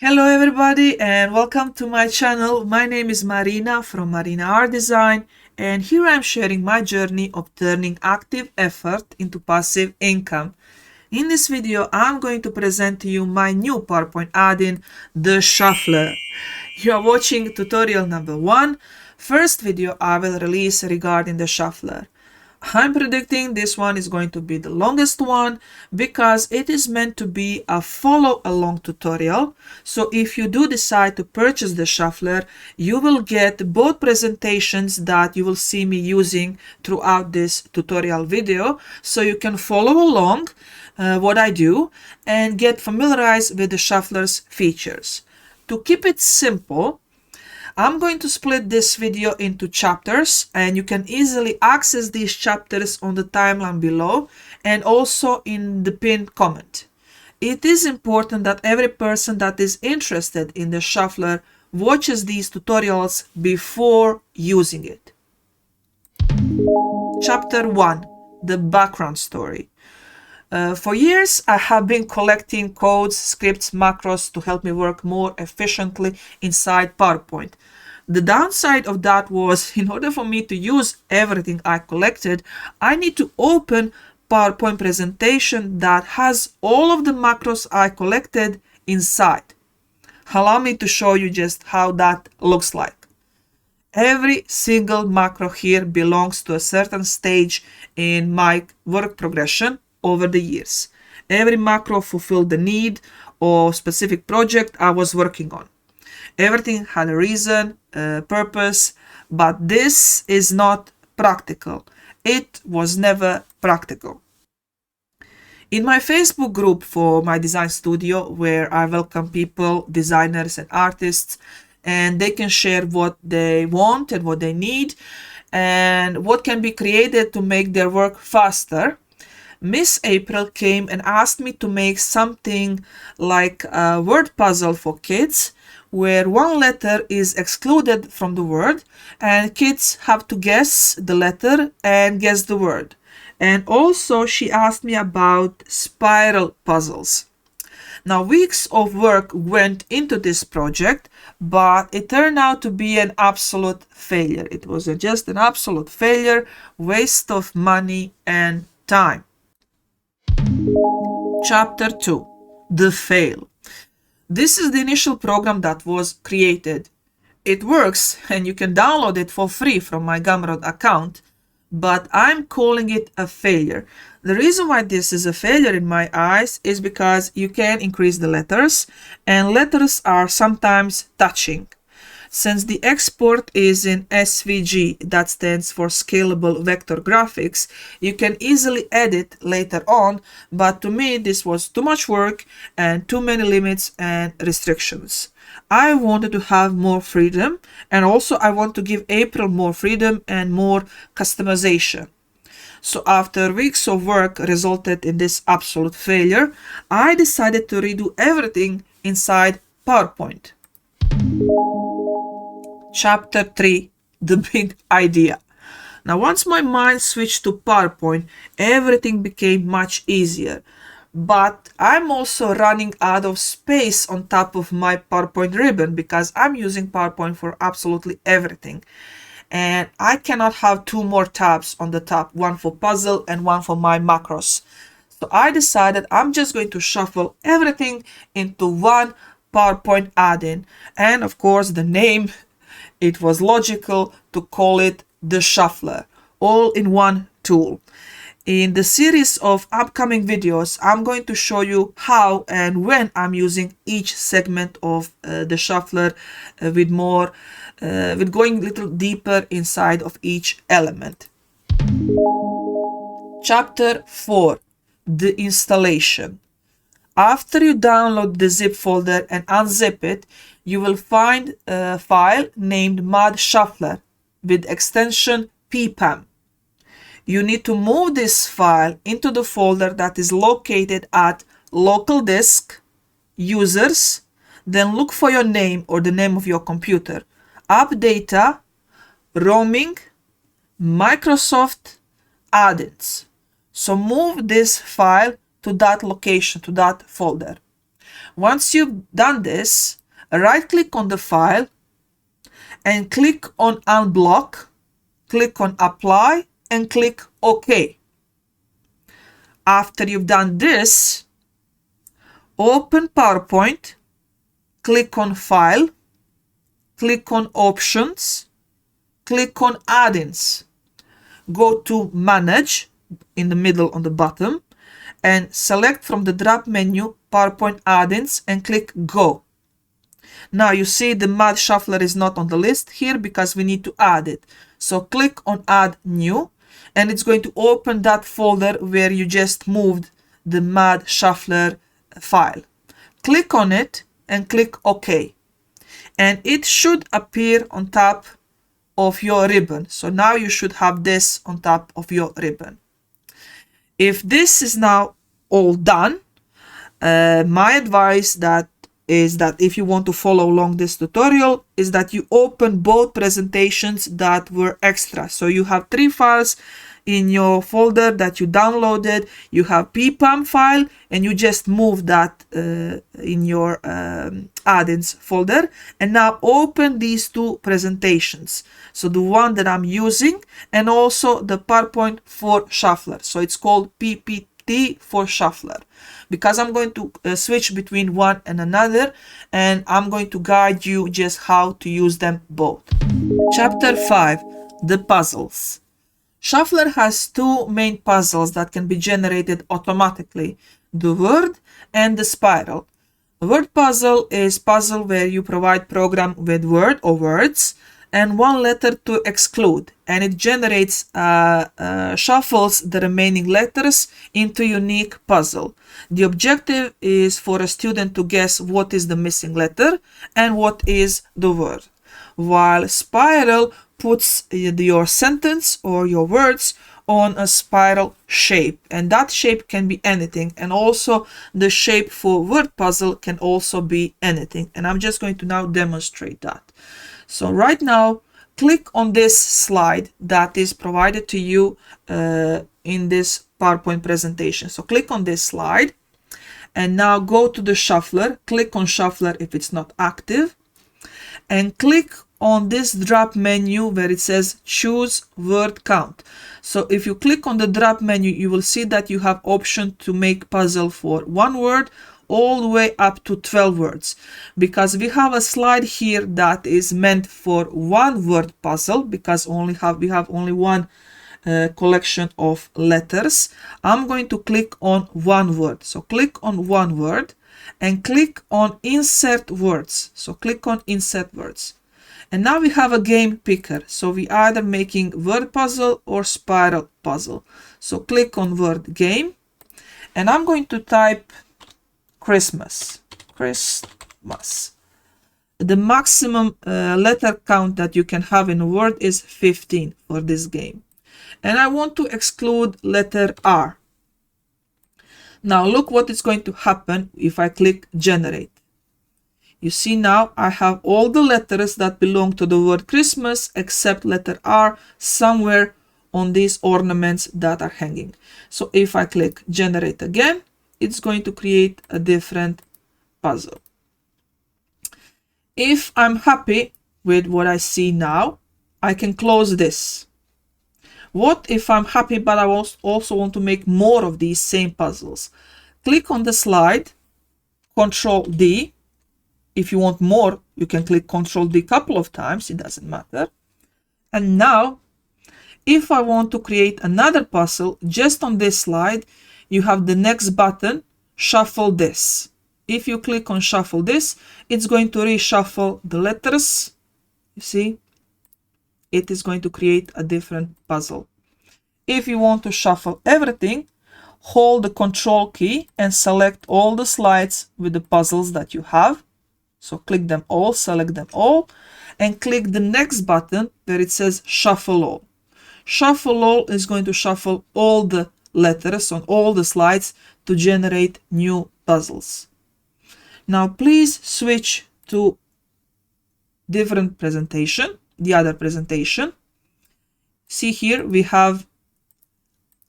Hello everybody and welcome to my channel. My name is Marina from Marina Art Design, and here I'm sharing my journey of turning active effort into passive income. In this video I'm going to present to you my new PowerPoint add-in, the Shuffler. You are watching tutorial number 1, first video I will release regarding the Shuffler. I'm predicting this one is going to be the longest one because it is meant to be a follow-along tutorial. So if you do decide to purchase the Shuffler, you will get both presentations that you will see me using throughout this tutorial video. So you can follow along what I do and get familiarized with the Shuffler's features. To keep it simple, I'm going to split this video into chapters, and you can easily access these chapters on the timeline below and also in the pinned comment. It is important that every person that is interested in the Shuffler watches these tutorials before using it. Chapter 1. The background story. For years, I have been collecting codes, scripts, macros to help me work more efficiently inside PowerPoint. The downside of that was, in order for me to use everything I collected, I need to open PowerPoint presentation that has all of the macros I collected inside. Allow me to show you just how that looks like. Every single macro here belongs to a certain stage in my work progression over the years. Every macro fulfilled the need or specific project I was working on. Everything had a reason, purpose, but this is not practical. It was never practical. In my Facebook group for my design studio, where I welcome people, designers and artists, and they can share what they want and what they need and what can be created to make their work faster, Miss April came and asked me to make something like a word puzzle for kids, where one letter is excluded from the word and kids have to guess the letter and guess the word. And also she asked me about spiral puzzles. Now, weeks of work went into this project, but it turned out to be an absolute failure. It was just an absolute failure, waste of money and time. Chapter 2. The Fail. This is the initial program that was created. It works and you can download it for free from my Gumroad account, but I'm calling it a failure. The reason why this is a failure in my eyes is because you can increase the letters, and letters are sometimes touching. Since the export is in SVG, that stands for Scalable Vector Graphics, you can easily edit later on, but to me this was too much work and too many limits and restrictions. I wanted to have more freedom, and also I want to give April more freedom and more customization. So after weeks of work resulted in this absolute failure, I decided to redo everything inside PowerPoint. Chapter 3. The Big Idea. Now, once my mind switched to PowerPoint, everything became much easier. But I'm also running out of space on top of my PowerPoint ribbon because I'm using PowerPoint for absolutely everything. And I cannot have two more tabs on the top, one for puzzle and one for my macros. So I decided I'm just going to shuffle everything into one PowerPoint add-in. And of course, the name, it was logical to call it the Shuffler, all in one tool. In the series of upcoming videos, I'm going to show you how and when I'm using each segment of the Shuffler with going a little deeper inside of each element. Chapter 4. The Installation. After you download the zip folder and unzip it, you will find a file named Mod Shuffler with extension ppam. You need to move this file into the folder that is located at Local Disk, Users, then look for your name or the name of your computer, App Data, Roaming, Microsoft, Addins. So move this file to that location, to that folder. Once you've done this, right click on the file and click on unblock, click on apply and click OK. After you've done this, open PowerPoint, click on file, click on options, click on add-ins, go to manage in the middle on the bottom and select from the drop menu PowerPoint add-ins and click go. Now you see the Mad Shuffler is not on the list here because we need to add it. So click on add new and it's going to open that folder where you just moved the Mad Shuffler file. Click on it and click OK. And it should appear on top of your ribbon. So now you should have this on top of your ribbon. If this is now all done, my advice is that if you want to follow along this tutorial is that you open both presentations that were extra. So you have 3 files in your folder that you downloaded. You have PPAM file and you just move that in your add-ins folder. And now open these 2 presentations. So the one that I'm using and also the PowerPoint for Shuffler. So it's called PPT for Shuffler. Because I'm going to switch between one and another and I'm going to guide you just how to use them both. Chapter 5, the puzzles. Shuffler has 2 main puzzles that can be generated automatically, the word and the spiral. The word puzzle is puzzle where you provide program with word or words and 1 letter to exclude, and it generates shuffles the remaining letters into unique puzzle. The objective is for a student to guess what is the missing letter and what is the word, while spiral puts your sentence or your words on a spiral shape, and that shape can be anything, and also the shape for word puzzle can also be anything, and I'm just going to now demonstrate that. So right now click on this slide that is provided to you in this PowerPoint presentation. So click on this slide and now go to the shuffler, click on shuffler if it's not active, and click on this drop menu where it says choose word count. So if you click on the drop menu, you will see that you have option to make puzzle for 1 word all the way up to 12 words. Because we have a slide here that is meant for 1 word puzzle, because we have only 1 collection of letters. I'm going to click on 1 word. So click on 1 word and click on insert words. So click on insert words. And now we have a game picker. So we either making word puzzle or spiral puzzle. So click on word game and I'm going to type Christmas. The maximum letter count that you can have in a word is 15 for this game. And I want to exclude letter R. Now look what is going to happen if I click generate. You see now I have all the letters that belong to the word Christmas except letter R somewhere on these ornaments that are hanging. So if I click generate again, it's going to create a different puzzle. If I'm happy with what I see now, I can close this. What if I'm happy but I also want to make more of these same puzzles? Click on the slide, Control D. If you want more, you can click Control D a couple of times, it doesn't matter. And now, if I want to create another puzzle, just on this slide, you have the next button, Shuffle This. If you click on Shuffle This, it's going to reshuffle the letters. You see, it is going to create a different puzzle. If you want to shuffle everything, hold the Control key and select all the slides with the puzzles that you have. So click them all, select them all, and click the next button where it says Shuffle All. Shuffle All is going to shuffle all the letters on all the slides to generate new puzzles. Now please switch to different presentation, the other presentation. See here we have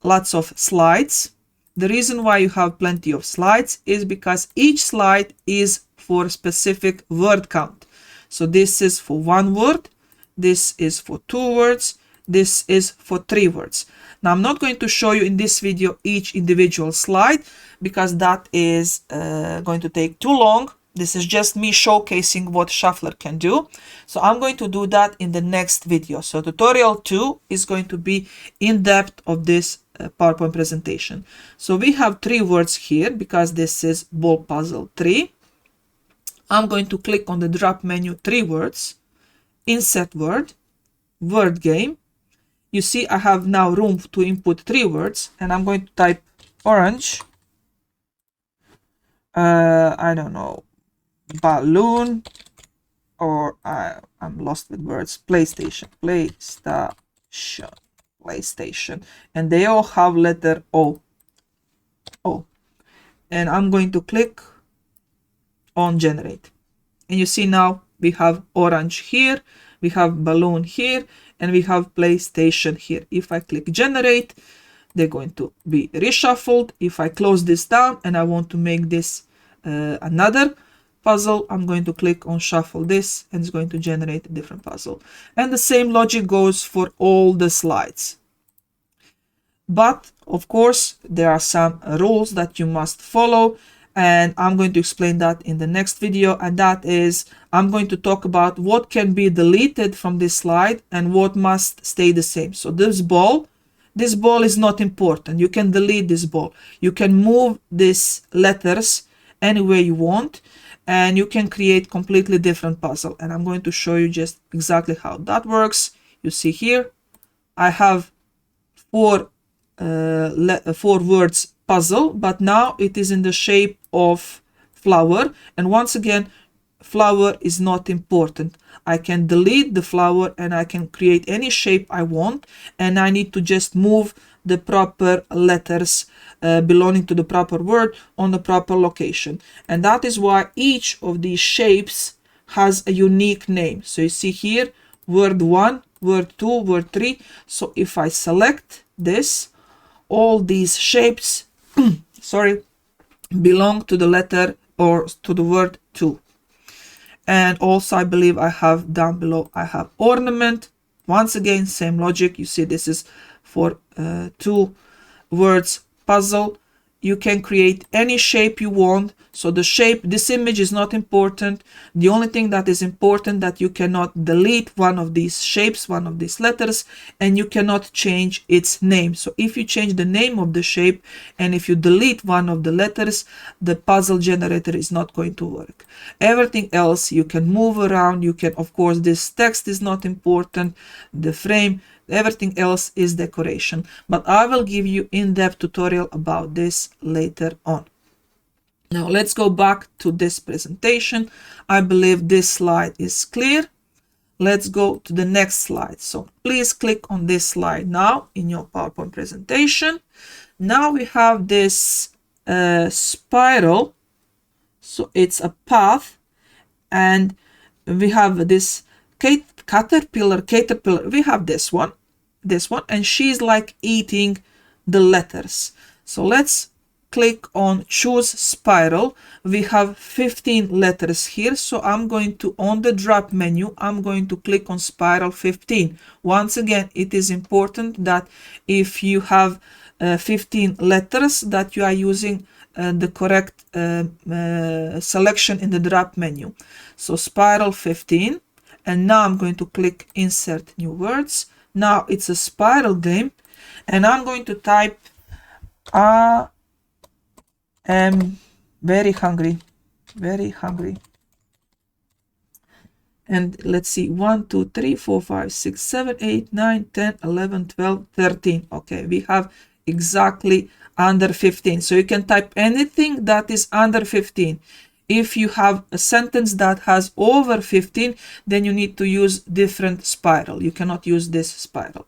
lots of slides The reason why you have plenty of slides is because each slide is for a specific word count. So this is for 1 word, this is for 2 words, this is for 3 words. Now I'm not going to show you in this video each individual slide because that is going to take too long. This is just me showcasing what Shuffler can do. So I'm going to do that in the next video. So tutorial 2 is going to be in depth of this PowerPoint presentation. So we have 3 words here because this is ball puzzle 3. I'm going to click on the drop menu 3 words, insert word, word game. You see I have now room to input 3 words and I'm going to type orange. I don't know, balloon, or I'm lost with words, PlayStation, and they all have letter O. And I'm going to click on generate, and you see now we have orange here, we have balloon here, and we have PlayStation here. If I click generate, they're going to be reshuffled. If I close this down and I want to make this another puzzle, I'm going to click on shuffle this and it's going to generate a different puzzle. And the same logic goes for all the slides. But of course, there are some rules that you must follow, and I'm going to explain that in the next video. And that is, I'm going to talk about what can be deleted from this slide and what must stay the same. So this ball is not important. You can delete this ball. You can move these letters anywhere you want, and you can create completely different puzzle. And I'm going to show you just exactly how that works. You see here, I have 4 words puzzle, but now it is in the shape of flower. And once again, flower is not important. I can delete the flower and I can create any shape I want, and I need to just move the proper letters belonging to the proper word on the proper location. And that is why each of these shapes has a unique name. So you see here, word 1, word 2, word 3. So if I select this, all these shapes belong to the letter or to the word 2. And also I believe I have down below, I have ornament. Once again, same logic. You see this is for 2 words puzzle. You can create any shape you want. So the shape, this image is not important. The only thing that is important that you cannot delete one of these shapes, one of these letters, and you cannot change its name. So if you change the name of the shape and if you delete one of the letters, the puzzle generator is not going to work. Everything else you can move around. You can, of course, this text is not important, the frame, everything else is decoration. But I will give you in-depth tutorial about this later on. Now let's go back to this presentation. I believe this slide is clear. Let's go to the next slide. So please click on this slide now in your PowerPoint presentation. Now we have this spiral. So it's a path, and we have this caterpillar. We have this one, and she's like eating the letters. So let's click on choose spiral. We have 15 letters here. So I'm going to, on the drop menu, I'm going to click on spiral 15. Once again, it is important that if you have 15 letters that you are using the correct selection in the drop menu. So spiral 15. And now I'm going to click insert new words. Now it's a spiral game, and I'm going to type I am very hungry. And let's see, 1, 2, 3, 4, 5, 6, 7, 8, 9, 10, 11, 12, 13. Okay, we have exactly under 15. So you can type anything that is under 15. If you have a sentence that has over 15, then you need to use different spiral. You cannot use this spiral.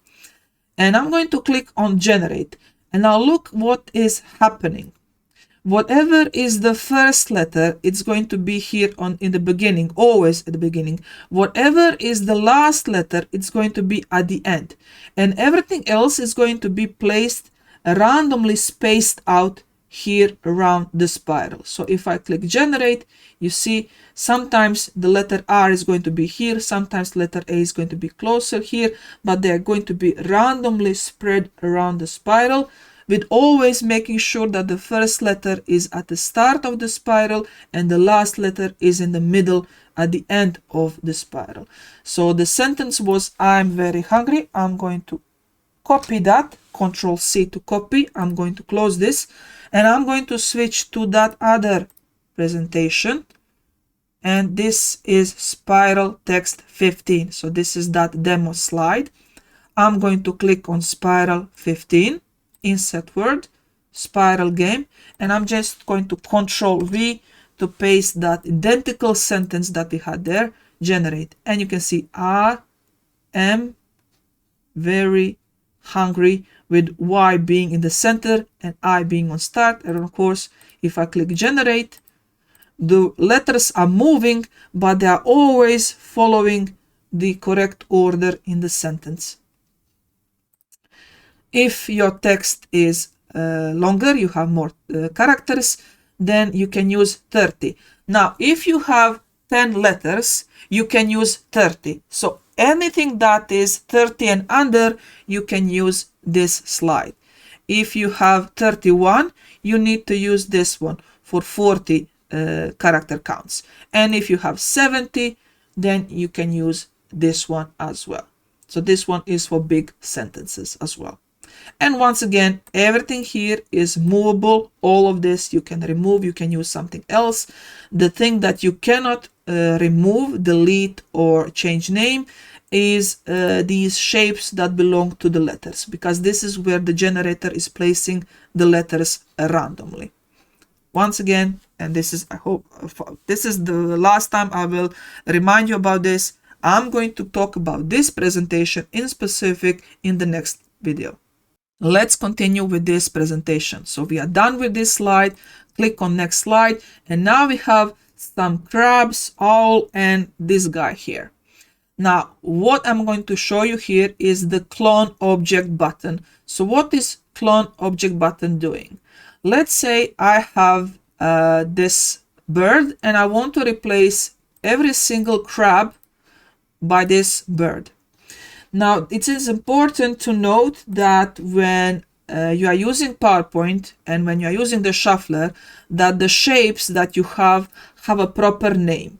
And I'm going to click on generate. And now look what is happening. Whatever is the first letter, it's going to be here in the beginning, always at the beginning. Whatever is the last letter, it's going to be at the end. And everything else is going to be placed randomly spaced out here around the spiral. So if I click generate, you see sometimes the letter R is going to be here, sometimes letter A is going to be closer here, but they are going to be randomly spread around the spiral, with always making sure that the first letter is at the start of the spiral and the last letter is in the middle at the end of the spiral. So the sentence was, I'm very hungry. I'm going to copy that, Control C to copy. I'm going to close this and I'm going to switch to that other presentation. And this is spiral text 15. So this is that demo slide. I'm going to click on spiral 15, insert word, spiral game, and I'm just going to Control V to paste that identical sentence that we had there, generate. And you can see I am very hungry, with Y being in the center and I being on start. And of course, if I click generate, the letters are moving, but they are always following the correct order in the sentence. If your text is longer, you have more characters, then you can use 30. Now, if you have 10 letters, you can use 30. So anything that is 30 and under, you can use this slide. If you have 31, you need to use this one for 40 character counts. And if you have 70, then you can use this one as well. So this one is for big sentences as well. And once again, everything here is movable. All of this you can remove, you can use something else. The thing that you cannot remove, delete, or change name is these shapes that belong to the letters, because this is where the generator is placing the letters randomly. Once again, and this is, I hope, this is the last time I will remind you about this. I'm going to talk about this presentation in specific in the next video. Let's continue with this presentation. So we are done with this slide. Click on next slide. And now we have some crabs, owl, and this guy here. Now, what I'm going to show you here is the clone object button. So what is clone object button doing? Let's say I have this bird and I want to replace every single crab by this bird. Now, it is important to note that when you are using PowerPoint and when you are using the shuffler, that the shapes that you have a proper name.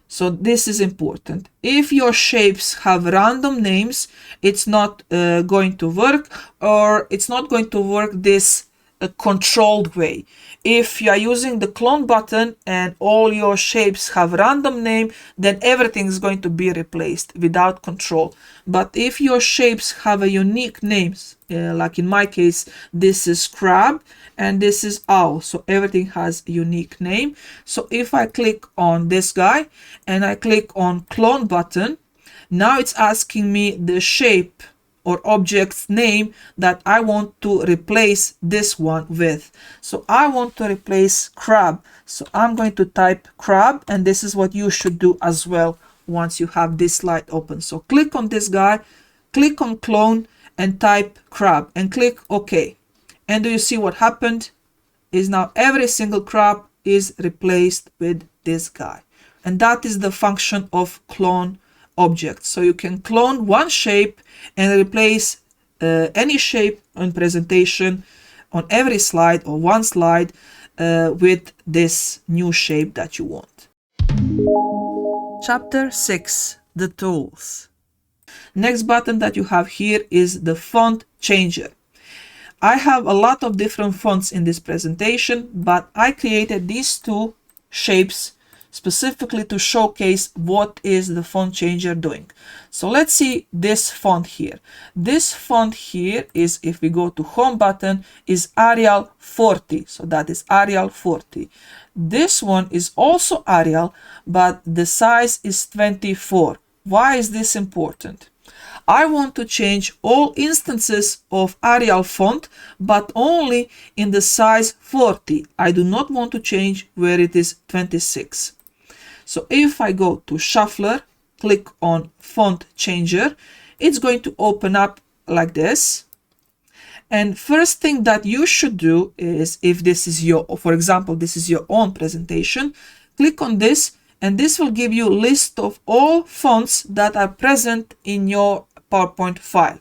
So this is important. If your shapes have random names, it's not going to work, or it's not going to work this controlled way. If you are using the clone button and all your shapes have random name, then everything is going to be replaced without control. But if your shapes have a unique names, like in my case, this is crab and this is owl, so everything has a unique name. So if I click on this guy and I click on clone button, now it's asking me the shape or object's name that I want to replace this one with. So I want to replace crab. So I'm going to type crab, and this is what you should do as well once you have this slide open. So click on this guy, click on clone and type crab and click OK. And do you see what happened? Is now every single crab is replaced with this guy. And that is the function of clone object. So you can clone one shape and replace any shape on presentation on every slide or one slide with this new shape that you want. Chapter 6, the tools. Next button that you have here is the font changer. I have a lot of different fonts in this presentation, but I created these two shapes specifically to showcase what is the font changer doing. So let's see this font here. This font here is, if we go to home button, is Arial 40. So that is Arial 40. This one is also Arial, but the size is 24. Why is this important? I want to change all instances of Arial font, but only in the size 40. I do not want to change where it is 26. So if I go to Shuffler, click on Font Changer, it's going to open up like this. And first thing that you should do is, if this is your, for example, this is your own presentation, click on this, and this will give you a list of all fonts that are present in your PowerPoint file.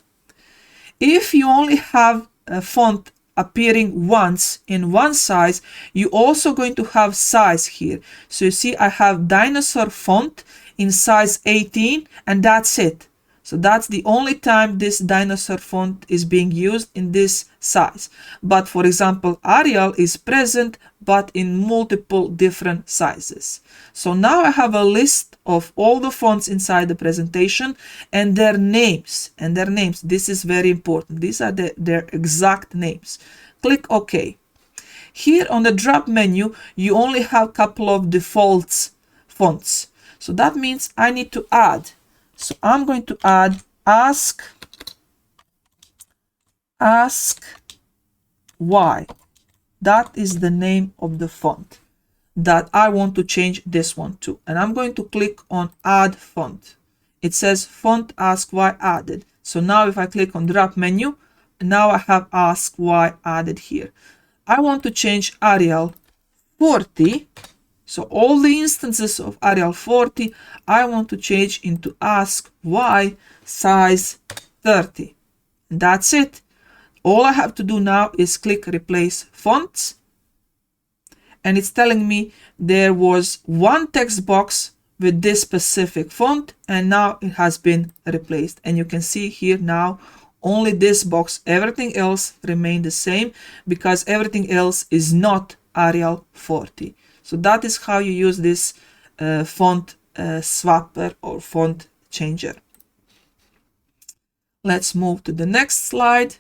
If you only have a font appearing once in one size, you're also going to have size here. So you see I have dinosaur font in size 18, and that's it. So that's the only time this dinosaur font is being used in this size. But for example, Arial is present, but in multiple different sizes. So now I have a list of all the fonts inside the presentation and their names. This is very important. These are their exact names. Click OK. Here on the drop menu, you only have a couple of default fonts. So that means I need to add. So I'm going to add ask why. That is the name of the font that I want to change this one to. And I'm going to click on add font. It says font ask why added. So now if I click on drop menu, now I have ask why added here. I want to change Arial 40. So all the instances of Arial 40, I want to change into ask why size 30. And that's it. All I have to do now is click replace fonts. And it's telling me there was one text box with this specific font, and now it has been replaced. And you can see here now only this box, everything else remained the same because everything else is not Arial 40. So that is how you use this font swapper or font changer. Let's move to the next slide.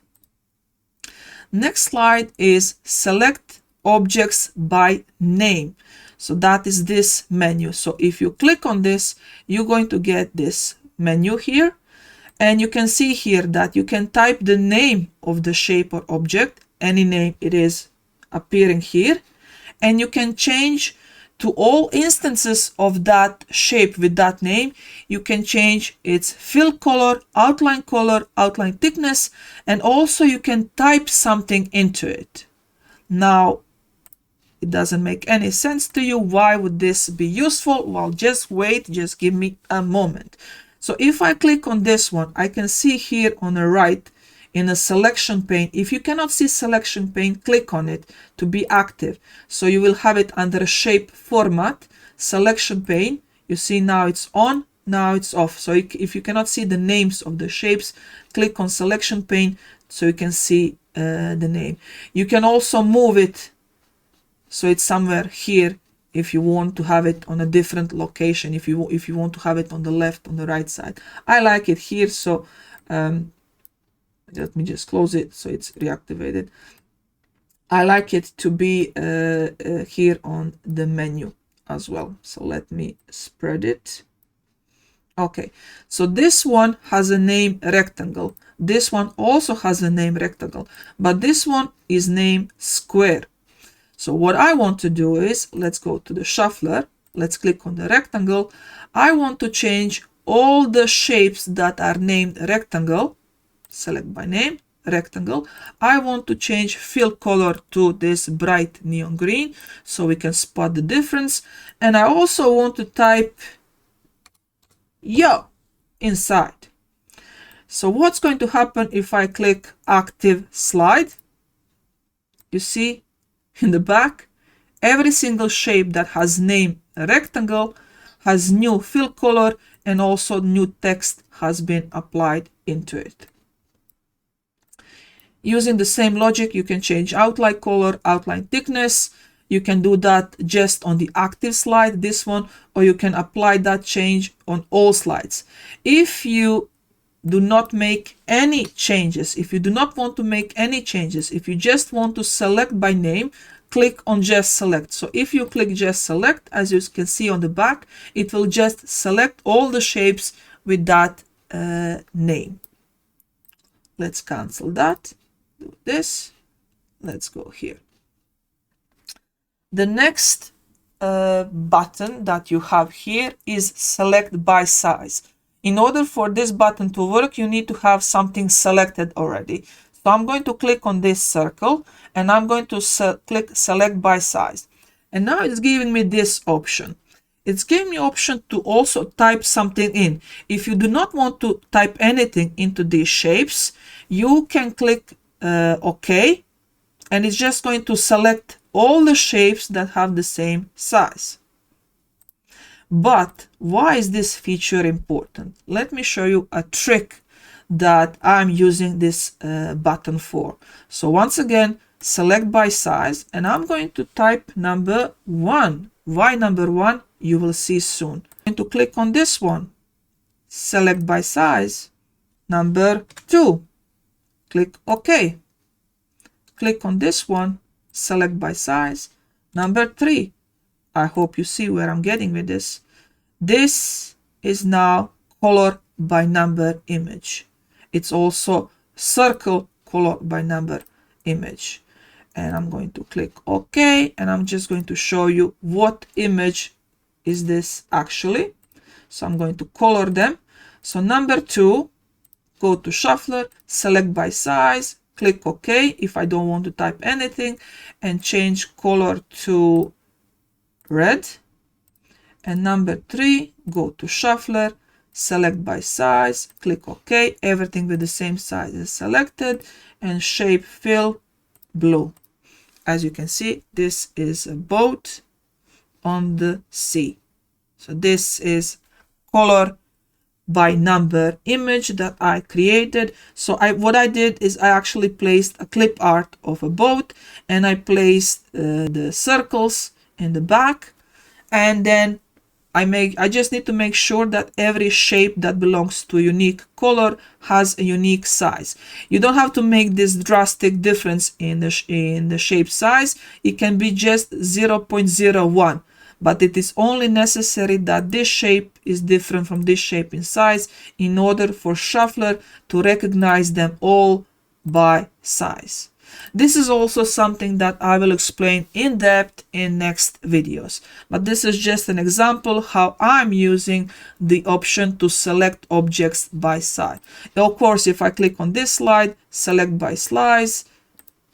Next slide is select objects by name. So that is this menu. So if you click on this, you're going to get this menu here. And you can see here that you can type the name of the shape or object, any name it is appearing here. And you can change to all instances of that shape with that name. You can change its fill color, outline thickness, and also you can type something into it. Now, it doesn't make any sense to you. Why would this be useful? Well, just wait, just give me a moment. So if I click on this one, I can see here on the right in a selection pane. If you cannot see selection pane, click on it to be active. So you will have it under shape format, selection pane. You see now it's on, now it's off. So if you cannot see the names of the shapes, click on selection pane so you can see the name. You can also move it so it's somewhere here if you want to have it on a different location, if you want to have it on the left, on the right side. I like it here, so let me just close it so it's reactivated. I like it to be here on the menu as well. So let me spread it. Okay, so this one has a name rectangle. This one also has a name rectangle, but this one is named square. So what I want to do is, let's go to the shuffler. Let's click on the rectangle. I want to change all the shapes that are named rectangle. Select by name, rectangle. I want to change fill color to this bright neon green so we can spot the difference. And I also want to type yo inside. So what's going to happen if I click active slide? You see in the back, every single shape that has name rectangle has new fill color, and also new text has been applied into it. Using the same logic, you can change outline color, outline thickness. You can do that just on the active slide, this one, or you can apply that change on all slides. If you do not make any changes, if you do not want to make any changes, if you just want to select by name, click on just select. So if you click just select, as you can see on the back, it will just select all the shapes with that name. Let's cancel that. Do this. Let's go here. The next button that you have here is select by size. In order for this button to work, you need to have something selected already. So I'm going to click on this circle and I'm going to click select by size. And now it's giving me this option. It's giving me option to also type something in. If you do not want to type anything into these shapes, you can click OK, and it's just going to select all the shapes that have the same size. But why is this feature important? Let me show you a trick that I'm using this button for. So once again, select by size, and I'm going to type number 1. Why number 1? You will see soon. I'm going to click on this one, select by size, number 2. Click OK. Click on this one, select by size, number 3. I hope you see where I'm getting with this. This is now color by number image. It's also circle color by number image. And I'm going to click OK, and I'm just going to show you what image is this actually. So I'm going to color them. So number 2, go to shuffler, select by size, click OK if I don't want to type anything, and change color to red. And number 3, go to shuffler, select by size, click OK, everything with the same size is selected, and shape fill blue. As you can see, this is a boat on the sea. So this is color by number image that I created. So what I did is I actually placed a clip art of a boat, and I placed the circles in the back, and then I just need to make sure that every shape that belongs to a unique color has a unique size. You don't have to make this drastic difference in the shape size. It can be just 0.01, but it is only necessary that this shape is different from this shape in size in order for Shuffler to recognize them all by size. This is also something that I will explain in depth in next videos, but this is just an example how I'm using the option to select objects by size. Of course, if I click on this slide, select by slice,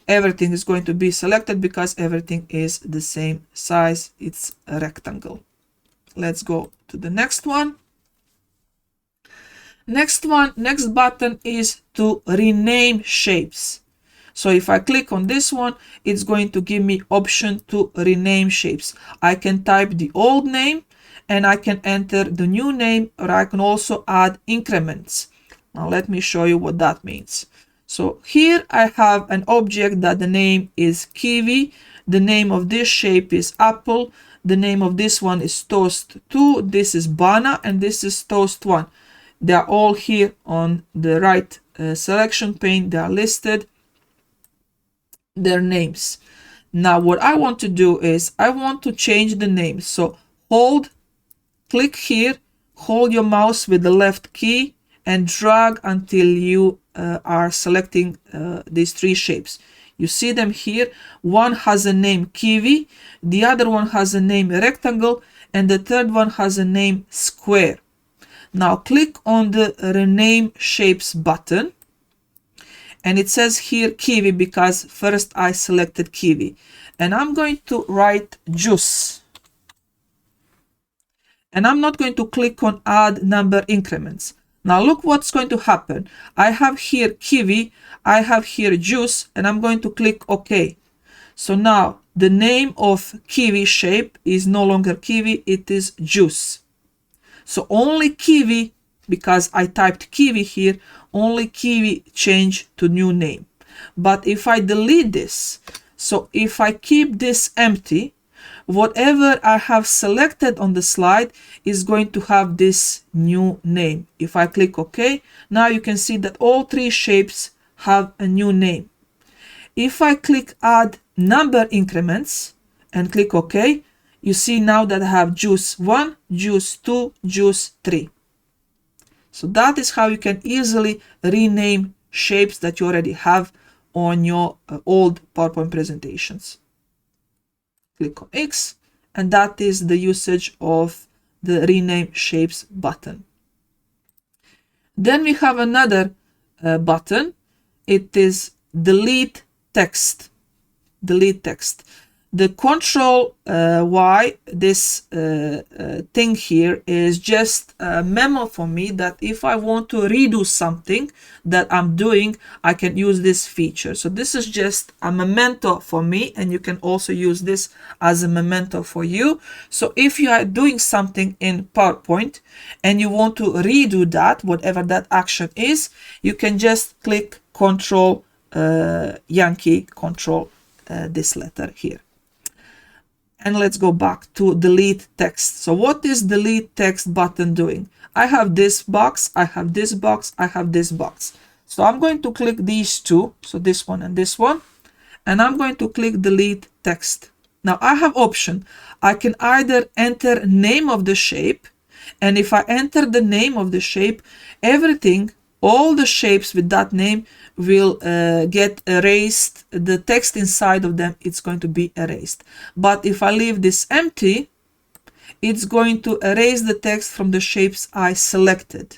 everything is going to be selected because everything is the same size. It's a rectangle. Let's go to the next one. Next button is to rename shapes. So if I click on this one, it's going to give me option to rename shapes. I can type the old name and I can enter the new name, or I can also add increments. Now let me show you what that means. So here I have an object that the name is kiwi, the name of this shape is apple, the name of this one is toast 2, this is banana, and this is toast 1. They are all here on the right selection pane. They are listed, their names. Now what I want to do is I want to change the name. So click here, hold your mouse with the left key and drag until you are selecting these three shapes. You see them here. One has a name kiwi, the other one has a name rectangle, and the third one has a name square. Now click on the rename shapes button, and it says here kiwi because first I selected kiwi, and I'm going to write juice, and I'm not going to click on add number increments. Now look what's going to happen. I have here kiwi, I have here juice, and I'm going to click OK. So now the name of kiwi shape is no longer kiwi, it is juice. So only kiwi, because I typed kiwi here, only kiwi changed to new name. But if I delete this, so if I keep this empty, whatever I have selected on the slide is going to have this new name. If I click OK, now you can see that all three shapes have a new name. If I click add number increments and click OK, you see now that I have juice 1, juice 2, juice 3. So that is how you can easily rename shapes that you already have on your old PowerPoint presentations. Click on X, and that is the usage of the rename shapes button. Then we have another button. It is delete text. Delete text. The control Y, this thing here, is just a memo for me that if I want to redo something that I'm doing, I can use this feature. So this is just a memento for me, and you can also use this as a memento for you. So if you are doing something in PowerPoint and you want to redo that, whatever that action is, you can just click Control Yankee, Control this letter here. And let's go back to delete text. So what is delete text button doing? I have this box, I have this box, I have this box. So I'm going to click these two, so this one and this one, and I'm going to click delete text. Now I have option. I can either enter name of the shape, and if I enter the name of the shape, everything, all the shapes with that name will get erased. The text inside of them, it's going to be erased. But if I leave this empty, it's going to erase the text from the shapes I selected.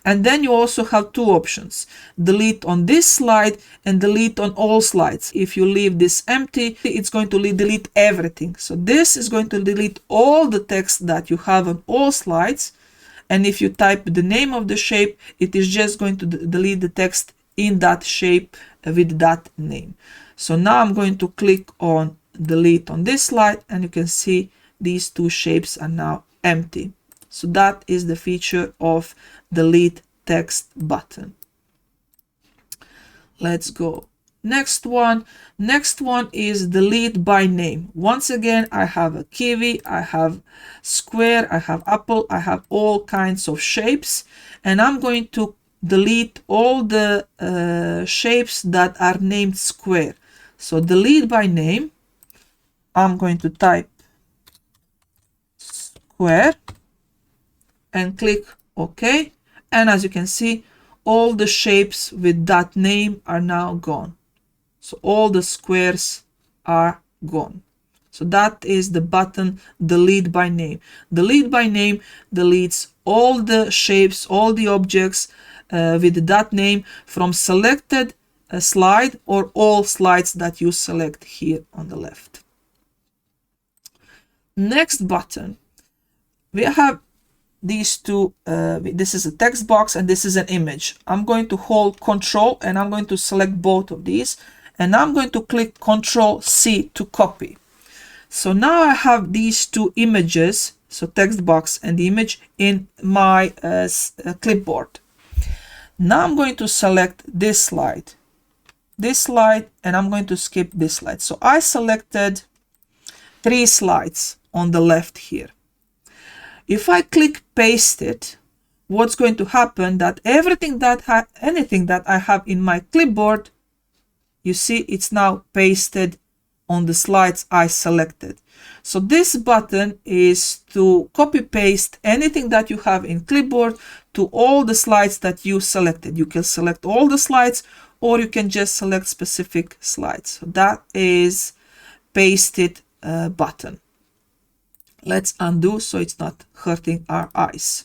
And then you also have two options: delete on this slide and delete on all slides. If you leave this empty, it's going to delete everything. So this is going to delete all the text that you have on all slides. And if you type the name of the shape, it is just going to delete the text in that shape with that name. So now I'm going to click on delete on this slide, and you can see these two shapes are now empty. So that is the feature of delete text button. Let's go. Next one is delete by name. Once again, I have a kiwi, I have square, I have apple, I have all kinds of shapes, and I'm going to delete all the shapes that are named square. So delete by name, I'm going to type square and click OK. And as you can see, all the shapes with that name are now gone. So all the squares are gone. So that is the button delete by name. Delete by name deletes all the shapes, all the objects with that name from selected slide or all slides that you select here on the left. Next button, we have these two. This is a text box and this is an image. I'm going to hold Control and I'm going to select both of these, and I'm going to click Control C to copy. So now I have these two images, so text box and the image, in my clipboard. Now I'm going to select this slide, and I'm going to skip this slide. So I selected 3 slides on the left here. If I click paste it, what's going to happen that anything that I have in my clipboard, you see it's now pasted on the slides I selected. So this button is to copy paste anything that you have in clipboard to all the slides that you selected. You can select all the slides or you can just select specific slides. So that is pasted button. Let's undo so it's not hurting our eyes.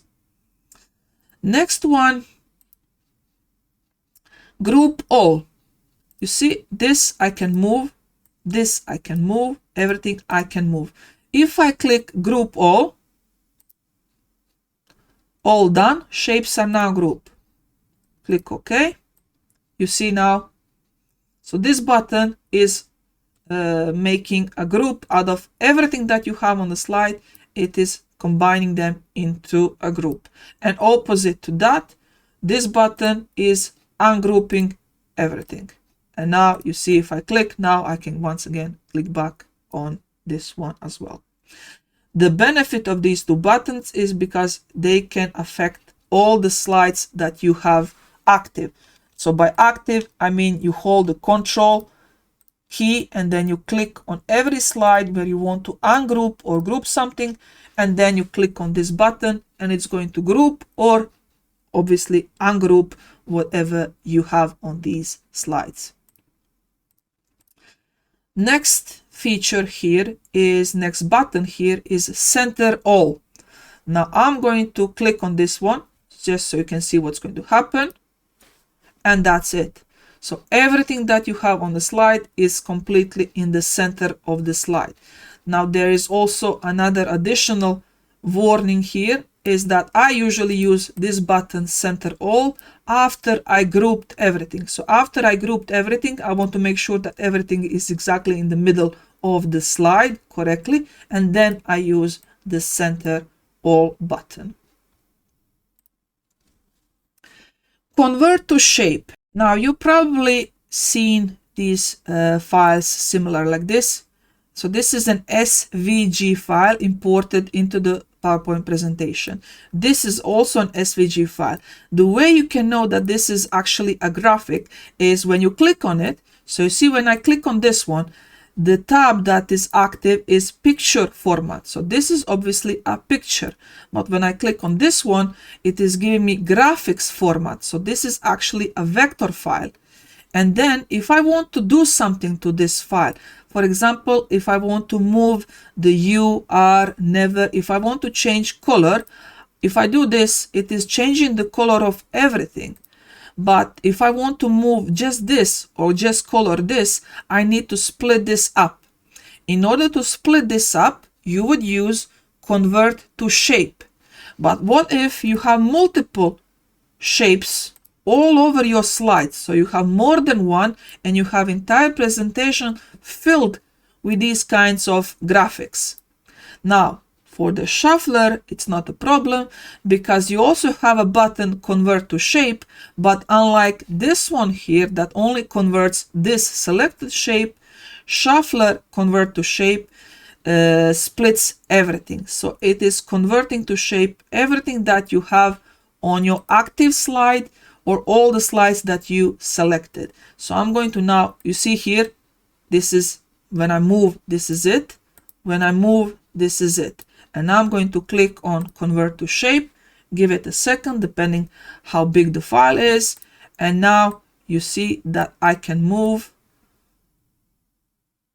Next one, group all. You see, this I can move, this I can move, everything I can move. If I click group all done, shapes are now grouped. Click OK. You see now, so this button is making a group out of everything that you have on the slide. It is combining them into a group. And opposite to that, this button is ungrouping everything. And now you see, if I click, now I can once again click back on this one as well. The benefit of these two buttons is because they can affect all the slides that you have active. So by active, I mean you hold the Control key and then you click on every slide where you want to ungroup or group something, and then you click on this button and it's going to group or obviously ungroup whatever you have on these slides. Next feature here is, next button here is center all. Now I'm going to click on this one just so you can see what's going to happen, and that's it. So everything that you have on the slide is completely in the center of the slide. Now there is also another additional warning here, is that I usually use this button Center All after I grouped everything. So after I grouped everything, I want to make sure that everything is exactly in the middle of the slide correctly, and then I use the Center All button. Convert to shape. Now you probably seen these files similar like this. So this is an SVG file imported into the PowerPoint presentation. This is also an SVG file. The way you can know that this is actually a graphic is when you click on it. So you see when I click on this one, the tab that is active is picture format. So this is obviously a picture. But when I click on this one, it is giving me graphics format. So this is actually a vector file. And then if I want to do something to this file, for example, if I want to move the you, are, never, if I want to change color, if I do this, it is changing the color of everything. But if I want to move just this or just color this, I need to split this up. In order to split this up, you would use convert to shape. But what if you have multiple shapes all over your slides? So you have more than one and you have entire presentation filled with these kinds of graphics. Now, for the shuffler, it's not a problem because you also have a button convert to shape, but unlike this one here that only converts this selected shape, shuffler convert to shape splits everything. So it is converting to shape everything that you have on your active slide or all the slides that you selected. So I'm going to now, you see here, this is when I move, this is it. When I move, this is it. And now I'm going to click on convert to shape, give it a second depending how big the file is. And now you see that I can move,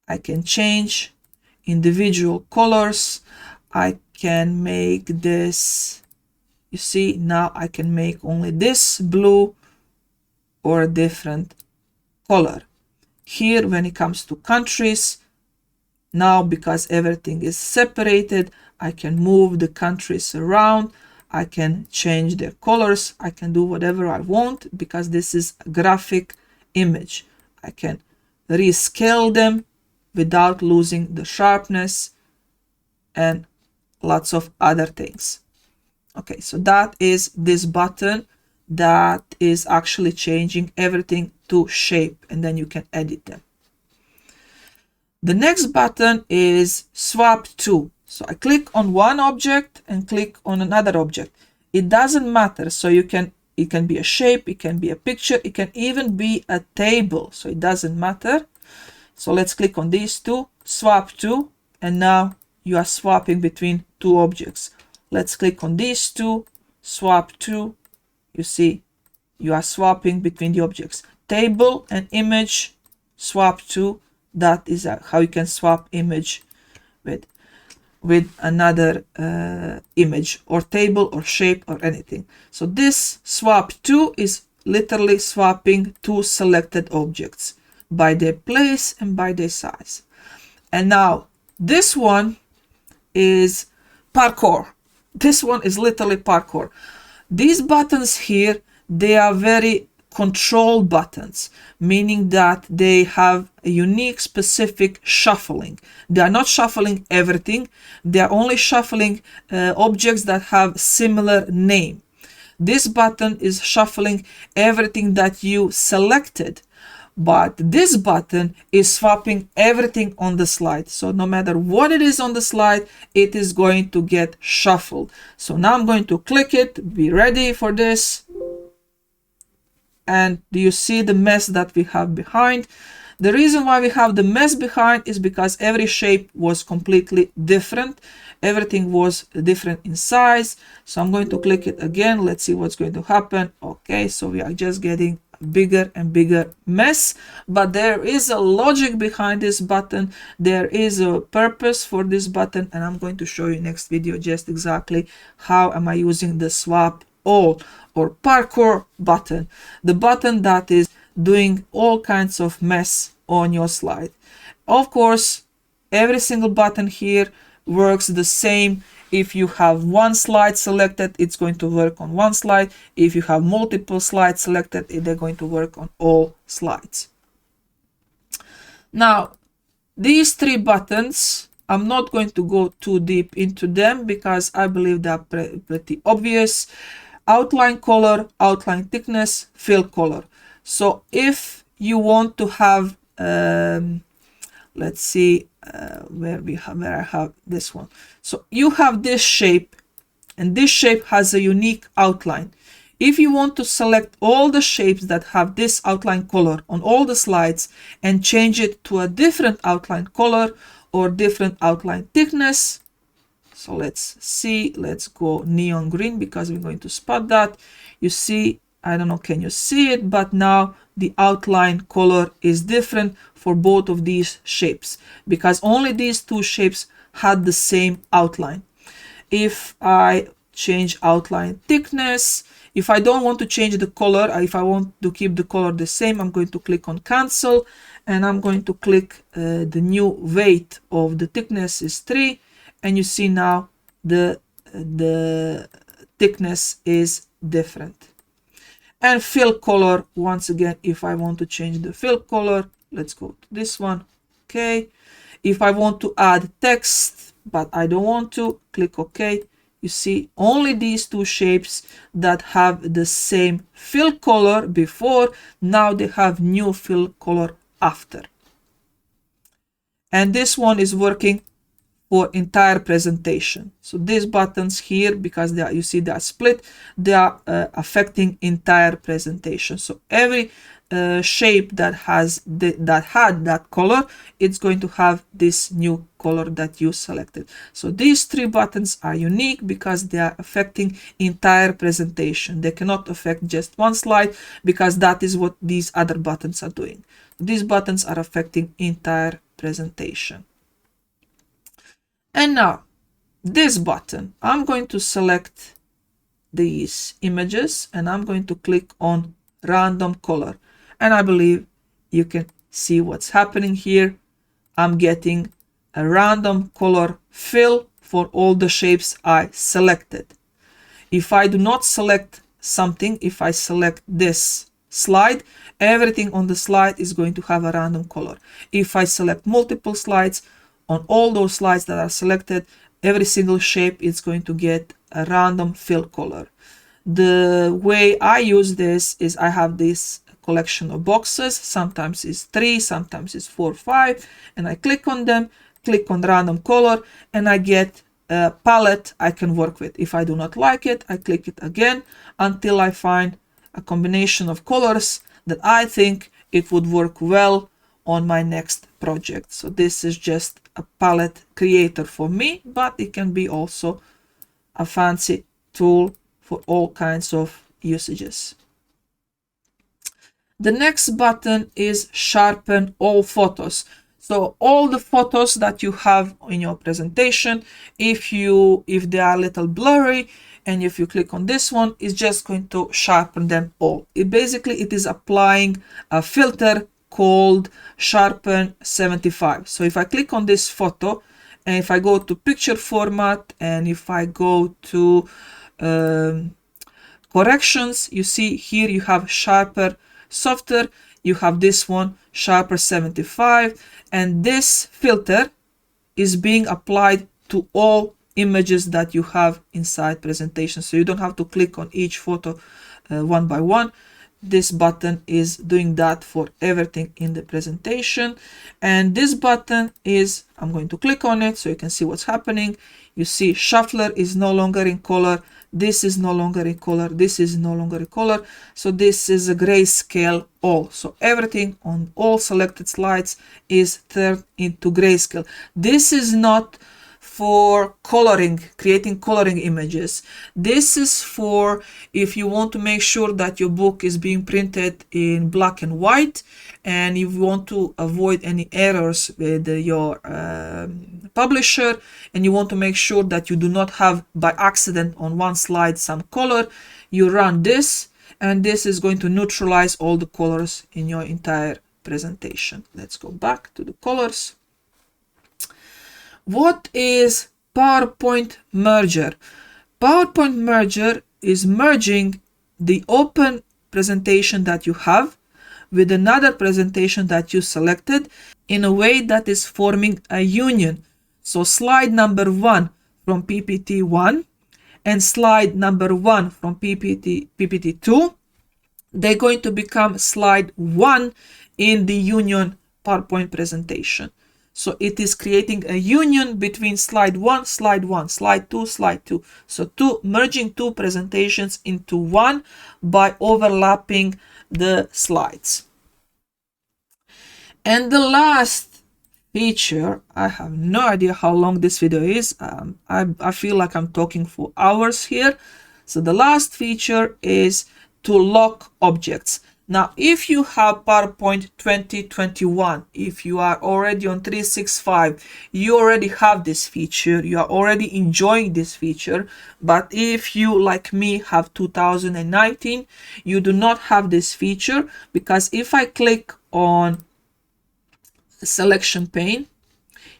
I can change individual colors. I can make this, you see, now I can make only this blue or a different color. Here, when it comes to countries, now because everything is separated, I can move the countries around. I can change their colors. I can do whatever I want because this is a graphic image. I can rescale them without losing the sharpness and lots of other things. Okay, so that is this button that is actually changing everything to shape, and then you can edit them. The next button is swap to. So I click on one object and click on another object. It doesn't matter. So it can be a shape, it can be a picture, it can even be a table. So it doesn't matter. So let's click on these two, swap to, and now you are swapping between two objects. Let's click on these two, swap to. You see, you are swapping between the objects. Table and image, swap to. That is how you can swap image with another image or table or shape or anything. So this swap to is literally swapping two selected objects by their place and by their size. And now this one is parkour. This one is literally parkour. These buttons here, they are very control buttons, meaning that they have a unique specific shuffling. They are not shuffling everything. They are only shuffling objects that have similar name. This button is shuffling everything that you selected, but this button is swapping everything on the slide. So no matter what it is on the slide, it is going to get shuffled. So now I'm going to click it, be ready for this. And do you see the mess that we have behind? The reason why we have the mess behind is because every shape was completely different. Everything was different in size. So I'm going to click it again. Let's see what's going to happen. Okay, so we are just getting a bigger and bigger mess. But there is a logic behind this button. There is a purpose for this button. And I'm going to show you next video just exactly how am I using the swap all or parkour button, the button that is doing all kinds of mess on your slide. Of course, every single button here works the same. If you have one slide selected, it's going to work on one slide. If you have multiple slides selected, they're going to work on all slides. Now, these three buttons, I'm not going to go too deep into them because I believe they're pretty obvious. Outline color, outline thickness, fill color. So if you want to have, let's see where I have this one. So you have this shape, and this shape has a unique outline. If you want to select all the shapes that have this outline color on all the slides and change it to a different outline color or different outline thickness, so let's see, let's go neon green because we're going to spot that. You see, I don't know, can you see it? But now the outline color is different for both of these shapes because only these two shapes had the same outline. If I change outline thickness, if I don't want to change the color, if I want to keep the color the same, I'm going to click on cancel and I'm going to click the new weight of the thickness is 3, and you see now the thickness is different. And fill color, once again, if I want to change the fill color, let's go to this one. Okay. If I want to add text, but I don't want to, click OK. You see only these two shapes that have the same fill color before, now they have new fill color after. And this one is working for entire presentation. So these buttons here, because they are, you see they are split, they are affecting entire presentation. So every shape that had that color, it's going to have this new color that you selected. So these three buttons are unique because they are affecting entire presentation. They cannot affect just one slide because that is what these other buttons are doing. These buttons are affecting entire presentation. And now this button, I'm going to select these images and I'm going to click on random color. And I believe you can see what's happening here. I'm getting a random color fill for all the shapes I selected. If I do not select something, if I select this slide, everything on the slide is going to have a random color. If I select multiple slides, on all those slides that are selected, every single shape is going to get a random fill color. The way I use this is I have this collection of boxes. Sometimes it's 3, sometimes it's 4, 5, and I click on them, click on random color, and I get a palette I can work with. If I do not like it, I click it again until I find a combination of colors that I think it would work well on my next project. So this is just a palette creator for me, but it can be also a fancy tool for all kinds of usages. The next button is Sharpen All Photos. So all the photos that you have in your presentation, if they are a little blurry, and if you click on this one, it's just going to sharpen them all. It is applying a filter called Sharpen 75. So if I click on this photo, and if I go to picture format, and if I go to corrections, you see here you have Sharper Softer, you have this one, Sharper 75, and this filter is being applied to all images that you have inside presentation. So you don't have to click on each photo one by one. This button is doing that for everything in the presentation. And this button is, I'm going to click on it so you can see what's happening. You see Shuffler is no longer in color. This is no longer in color. This is no longer in color. So this is a Greyscale All. So everything on all selected slides is turned into grayscale. This is not for coloring, creating coloring images. This is for if you want to make sure that your book is being printed in black and white, and you want to avoid any errors with your publisher, and you want to make sure that you do not have by accident on one slide some color, you run this and this is going to neutralize all the colors in your entire presentation. Let's go back to the colors. What is PowerPoint merger? PowerPoint merger is merging the open presentation that you have with another presentation that you selected in a way that is forming a union. So slide number 1 from PPT 1 and slide number 1 from PPT 2, they're going to become slide 1 in the union PowerPoint presentation. So it is creating a union between slide 1, slide 1, slide 2, slide 2. So merging two presentations into one by overlapping the slides. And the last feature, I have no idea how long this video is. I feel like I'm talking for hours here. So the last feature is to lock objects. Now, if you have PowerPoint 2021, if you are already on 365, you already have this feature, you are already enjoying this feature. But if you, like me, have 2019, you do not have this feature, because if I click on the selection pane,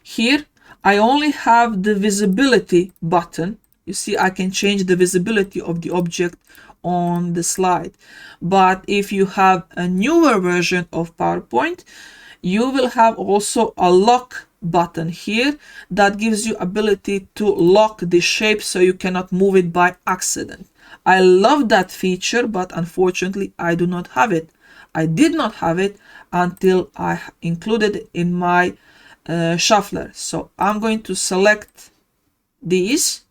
here I only have the visibility button. You see, I can change the visibility of the object on the slide. But if you have a newer version of PowerPoint, you will have also a lock button here that gives you ability to lock the shape so you cannot move it by accident. I love that feature, but unfortunately I do not have it. I did not have it until I included it in my shuffler. So I'm going to select these,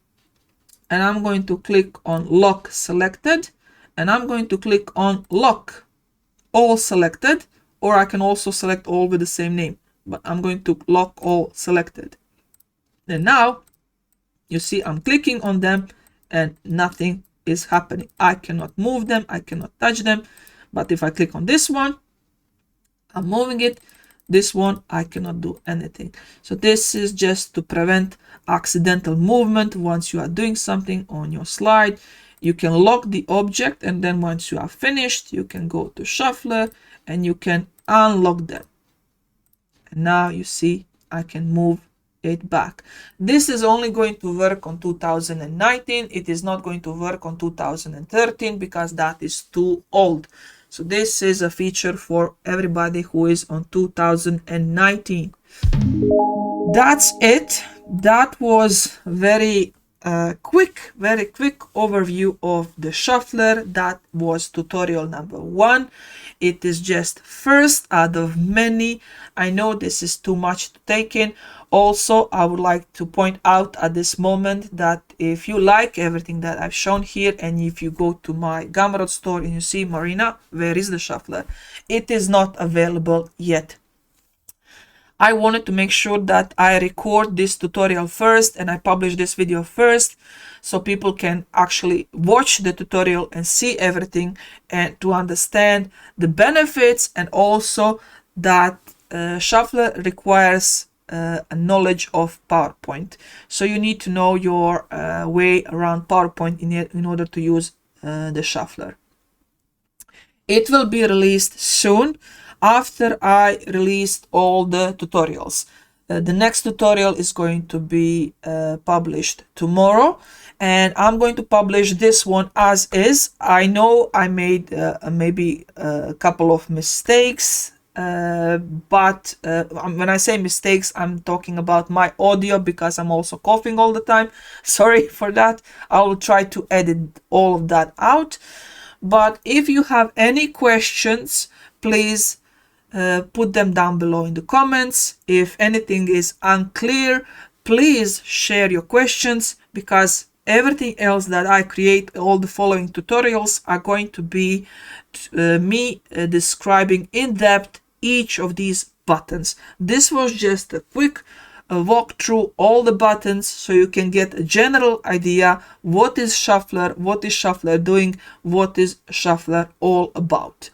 and I'm going to click on lock selected, and I'm going to click on lock all selected, or I can also select all with the same name, but I'm going to lock all selected. And now you see I'm clicking on them and nothing is happening. I cannot move them, I cannot touch them. But if I click on this one, I'm moving it. This one, I cannot do anything. So this is just to prevent accidental movement. Once you are doing something on your slide, you can lock the object, and then once you are finished, you can go to shuffler and you can unlock them. And now you see I can move it back. This is only going to work on 2019. It is not going to work on 2013 because that is too old. So this is a feature for everybody who is on 2019. That's it. That was very quick overview of the shuffler. That was tutorial number 1. It is just first out of many. I know this is too much to take in. Also, I would like to point out at this moment that if you like everything that I've shown here, and if you go to my Gumroad store and you see, Marina, where is the shuffler? It is not available yet. I wanted to make sure that I record this tutorial first and I publish this video first, so people can actually watch the tutorial and see everything and to understand the benefits, and also that shuffler requires a knowledge of PowerPoint. So you need to know your way around PowerPoint in order to use the shuffler. It will be released soon after I released all the tutorials. The next tutorial is going to be published tomorrow, and I'm going to publish this one as is. I know I made maybe a couple of mistakes, but when I say mistakes, I'm talking about my audio, because I'm also coughing all the time. Sorry for that. I will try to edit all of that out. But if you have any questions, please put them down below in the comments. If anything is unclear, please share your questions, because everything else that I create, all the following tutorials, are going to be me describing in depth each of these buttons. This was just a quick walk through all the buttons so you can get a general idea what is shuffler doing, what is shuffler all about.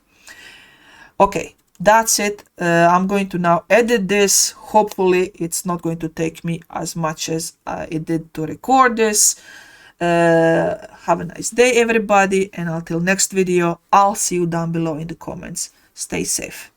Okay, that's it. I'm going to now edit this. Hopefully it's not going to take me as much as it did to record this. Have a nice day, everybody, and until next video, I'll see you down below in the comments. Stay safe.